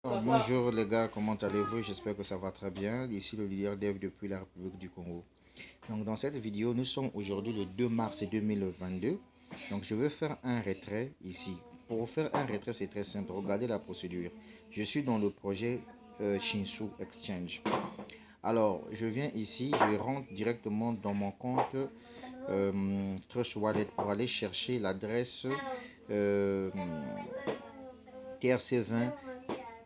Bonjour les gars, comment allez-vous? J'espère que ça va très bien. Ici le leader Dev depuis la République du Congo. Donc dans cette vidéo, nous sommes aujourd'hui le 2 mars 2022. Donc je vais faire un retrait ici. Pour faire un retrait, c'est très simple. Regardez la procédure. Je suis dans le projet Shinsu Exchange. Alors je viens ici, je rentre directement dans mon compte Trust Wallet pour aller chercher l'adresse TRC20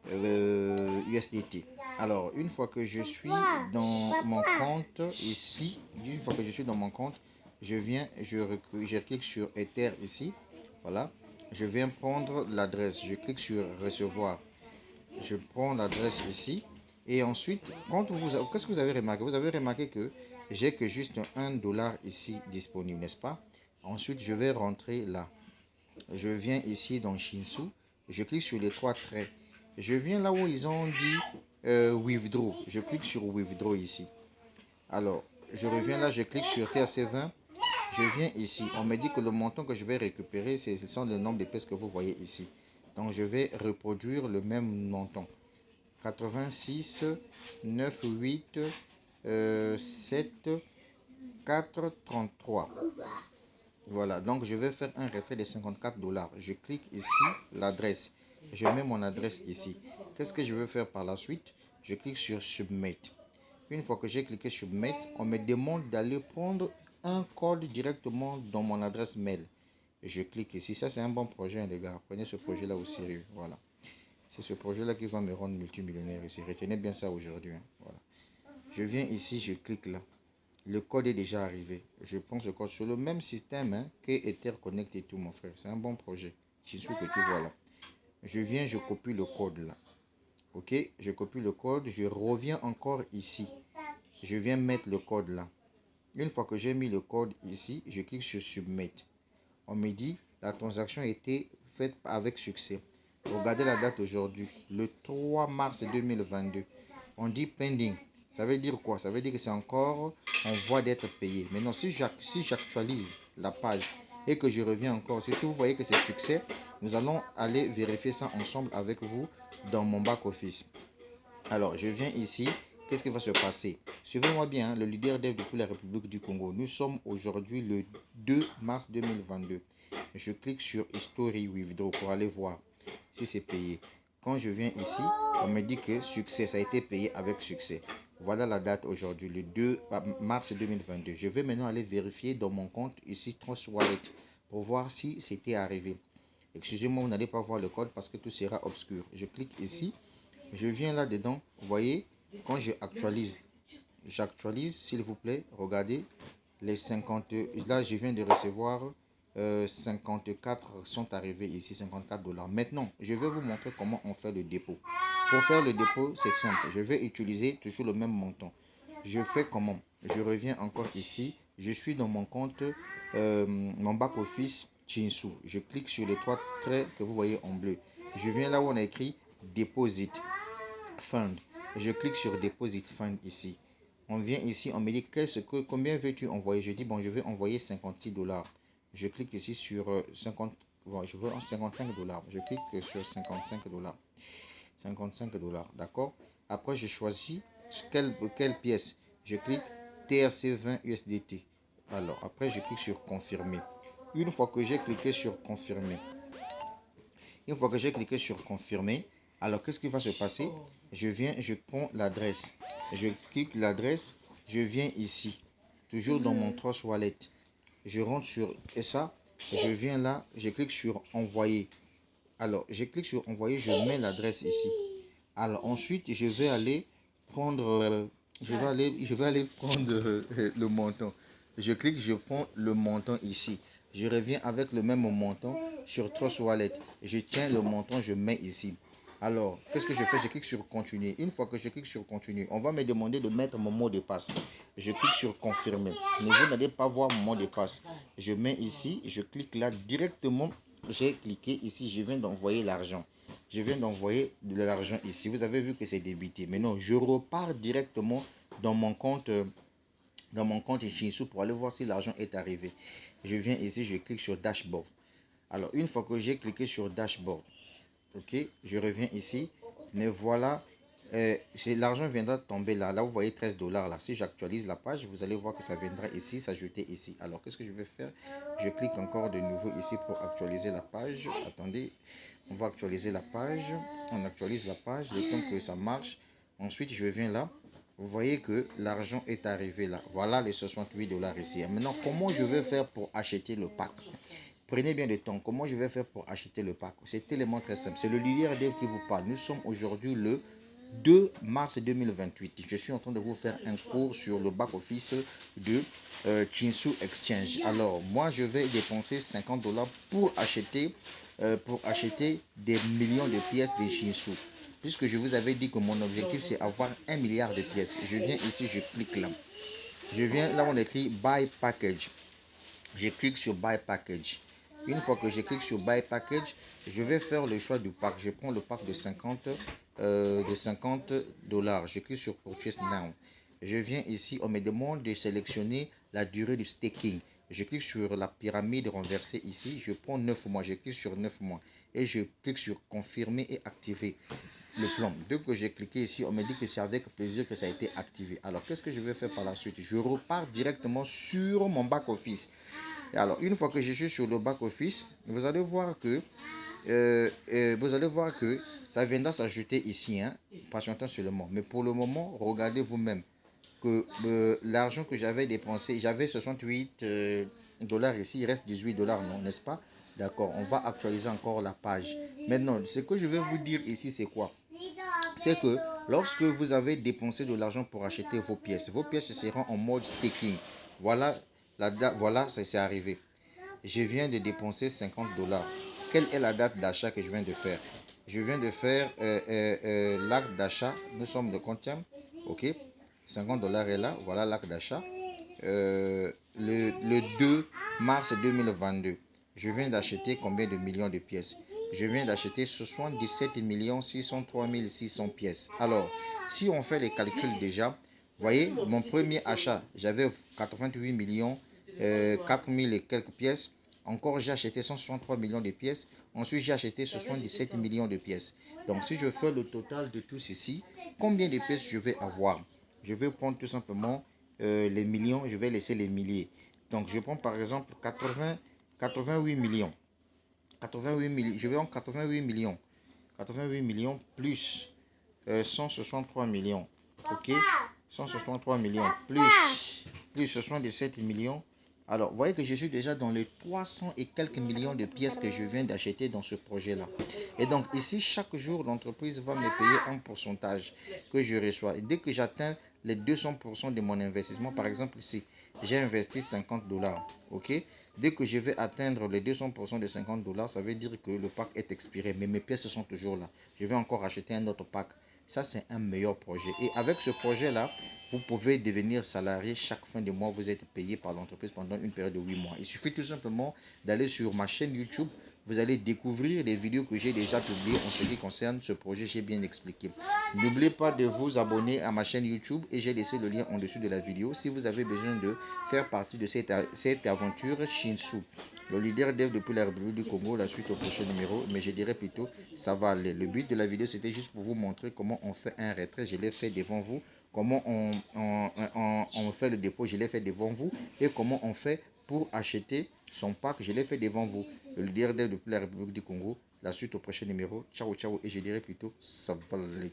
USDT. Alors, une fois que je suis dans mon compte ici, une fois que je suis dans mon compte, je clique sur Ether ici. Voilà. Je viens prendre l'adresse. Je clique sur recevoir. Je prends l'adresse ici. Et ensuite, qu'est-ce que vous avez remarqué? Vous avez remarqué que j'ai que juste $1 ici disponible, n'est-ce pas? Ensuite, je vais rentrer là. Je viens ici dans Shinsu. Je clique sur les trois traits. Je viens là où ils ont dit Withdraw. Je clique sur Withdraw ici. Alors, je reviens là, je clique sur TRC20. Je viens ici. On me dit que le montant que je vais récupérer, ce sont le nombre de pièces que vous voyez ici. Donc, je vais reproduire le même montant. 86, 9, 8, 7, 4, 33. Voilà, donc je vais faire un retrait de $54. Je clique ici, l'adresse. Je mets mon adresse ici. Qu'est-ce que je veux faire par la suite? Je clique sur Submit. Une fois que j'ai cliqué Submit, on me demande d'aller prendre un code directement dans mon adresse mail. Je clique ici. Ça, c'est un bon projet, les gars. Prenez ce projet-là au sérieux. Voilà. C'est ce projet-là qui va me rendre multimillionnaire ici. Retenez bien ça aujourd'hui. Voilà. Je viens ici, je clique là. Le code est déjà arrivé. Je prends ce code sur le même système que Ether Connect et tout, mon frère. C'est un bon projet. Je suis que tu vois là. Je viens, je copie le code là. Ok, je copie le code. Je reviens encore ici. Je viens mettre le code là. Une fois que j'ai mis le code ici, je clique sur Submit. On me dit la transaction a été faite avec succès. Regardez la date aujourd'hui, le 3 mars 2022. On dit pending. Ça veut dire quoi? Ça veut dire que c'est encore en voie d'être payé. Maintenant, si j'actualise la page et que je reviens encore, si vous voyez que c'est succès, nous allons aller vérifier ça ensemble avec vous dans mon back-office. Alors, je viens ici. Qu'est-ce qui va se passer? Suivez-moi bien, le leader dev depuis la République du Congo. Nous sommes aujourd'hui le 2 mars 2022. Je clique sur History Withdraw pour aller voir si c'est payé. Quand je viens ici, on me dit que succès, ça a été payé avec succès. Voilà la date aujourd'hui, le 2 mars 2022. Je vais maintenant aller vérifier dans mon compte ici, Trust Wallet, pour voir si c'était arrivé. Excusez-moi, vous n'allez pas voir le code parce que tout sera obscur. Je clique ici. Je viens là-dedans, vous voyez, quand je actualise, j'actualise, s'il vous plaît, regardez, les 50, là je viens de recevoir 54 sont arrivés ici, $54. Maintenant, je vais vous montrer comment on fait le dépôt. Pour faire le dépôt, c'est simple, je vais utiliser toujours le même montant. Je fais comment? Je reviens encore ici, je suis dans mon compte, mon back-office Shinsu. Je clique sur les trois traits que vous voyez en bleu. Je viens là où on a écrit Deposit Fund. Je clique sur Deposit Fund ici. On vient ici, on me dit combien veux-tu envoyer? Je dis bon, je vais envoyer $56. Je clique ici sur 50. Bon, je veux $55. Je clique sur $55. $55, d'accord. Après, je choisis quelle pièce. Je clique TRC20 USDT. Alors, après, je clique sur confirmer. Une fois que j'ai cliqué sur confirmer, une fois que j'ai cliqué sur confirmer, alors qu'est-ce qui va se passer? Je viens, je prends l'adresse. Je clique l'adresse, je viens ici, toujours dans mon Trust Wallet. Je rentre sur ça, je viens là, je clique sur envoyer. Alors, je clique sur envoyer, je mets l'adresse ici. Alors ensuite, je vais aller prendre, je vais aller prendre le montant. Je clique, je prends le montant ici. Je reviens avec le même montant sur Trust Wallet. Je tiens le montant, je mets ici. Alors, qu'est-ce que je fais? Je clique sur continuer. Une fois que je clique sur continuer, on va me demander de mettre mon mot de passe. Je clique sur confirmer. Mais vous n'allez pas voir mon mot de passe. Je mets ici, je clique là directement. J'ai cliqué ici, je viens d'envoyer l'argent. Je viens d'envoyer de l'argent ici. Vous avez vu que c'est débité. Mais non, je repars directement dans mon compte Shinsu pour aller voir si l'argent est arrivé. Je viens ici, je clique sur Dashboard. Alors, une fois que j'ai cliqué sur Dashboard, ok, je reviens ici. Mais voilà, l'argent viendra tomber là. Là, vous voyez 13 dollars là. Si j'actualise la page, vous allez voir que ça viendra ici, s'ajouter ici. Alors, qu'est-ce que je vais faire? Je clique encore de nouveau ici pour actualiser la page. Attendez, on va actualiser la page. On actualise la page, le temps que ça marche. Ensuite, je viens là. Vous voyez que l'argent est arrivé là. Voilà les 68 dollars ici. Maintenant, comment je vais faire pour acheter le pack? Prenez bien le temps. Comment je vais faire pour acheter le pack? C'est tellement très simple. C'est le leader dev qui vous parle. Nous sommes aujourd'hui le 2 mars 2028. Je suis en train de vous faire un cours sur le back-office de Chinsu Exchange. Alors, moi, je vais dépenser 50 dollars pour acheter des millions de pièces de Chinsu. Puisque je vous avais dit que mon objectif, c'est avoir 1 milliard de pièces. Je viens ici, je clique là. Je viens là, on écrit Buy Package. Je clique sur Buy Package. Une fois que je clique sur Buy Package, je vais faire le choix du pack. Je prends le pack de 50 dollars. Je clique sur Purchase Now. Je viens ici, on me demande de sélectionner la durée du staking. Je clique sur la pyramide renversée ici. Je prends 9 mois. Je clique sur 9 mois. Et je clique sur Confirmer et activer le plan. Dès que j'ai cliqué ici, on me dit que c'est avec plaisir que ça a été activé. Alors, qu'est-ce que je vais faire par la suite? Je repars directement sur mon back-office. Alors, une fois que je suis sur le back-office, vous allez voir que ça viendra s'ajouter ici, hein, patientez seulement. Mais pour le moment, regardez vous-même que l'argent que j'avais dépensé, j'avais 68 dollars ici, il reste 18 dollars, non, n'est-ce pas? D'accord, on va actualiser encore la page. Maintenant, ce que je vais vous dire ici, c'est quoi? C'est que lorsque vous avez dépensé de l'argent pour acheter vos pièces seront en mode staking. Voilà, voilà, ça c'est arrivé. Je viens de dépenser 50 dollars. Quelle est la date d'achat que je viens de faire? Je viens de faire l'acte d'achat. Nous sommes de combien? Ok. 50 dollars est là. Voilà l'acte d'achat. Le 2 mars 2022. Je viens d'acheter combien de millions de pièces? Je viens d'acheter 77 603 600 pièces. Alors, si on fait les calculs déjà, voyez, mon premier achat, j'avais 88 millions, 4000 et quelques pièces. Encore, j'ai acheté 163 millions de pièces. Ensuite, j'ai acheté 77 millions de pièces. Donc, si je fais le total de tout ceci, combien de pièces je vais avoir? Je vais prendre tout simplement les millions, je vais laisser les milliers. Donc, je prends par exemple 88 millions. 88 millions, je vais en 88 millions. 88 millions plus 163 millions. Ok, 163 millions plus 77 millions. Alors, vous voyez que je suis déjà dans les 300 et quelques millions de pièces que je viens d'acheter dans ce projet-là. Et donc, ici, chaque jour, l'entreprise va me payer un pourcentage que je reçois. Et dès que j'atteins les 200% de mon investissement, par exemple ici, j'ai investi 50 dollars. Ok, dès que je vais atteindre les 200% de 50 dollars, ça veut dire que le pack est expiré. Mais mes pièces sont toujours là. Je vais encore acheter un autre pack. Ça, c'est un meilleur projet. Et avec ce projet-là, vous pouvez devenir salarié. Chaque fin de mois, vous êtes payé par l'entreprise pendant une période de 8 mois. Il suffit tout simplement d'aller sur ma chaîne YouTube. Vous allez découvrir les vidéos que j'ai déjà publiées en ce qui concerne ce projet. J'ai bien expliqué. N'oubliez pas de vous abonner à ma chaîne YouTube et j'ai laissé le lien en dessous de la vidéo si vous avez besoin de faire partie de cette aventure Chinsu. Le leader dev depuis la République du Congo, la suite au prochain numéro, mais je dirais plutôt ça va aller. Le but de la vidéo c'était juste pour vous montrer comment on fait un retrait, je l'ai fait devant vous, comment on fait le dépôt, je l'ai fait devant vous, et comment on fait pour acheter son pack, je l'ai fait devant vous. Le leader dev depuis la République du Congo, la suite au prochain numéro, ciao ciao, et je dirais plutôt ça va aller.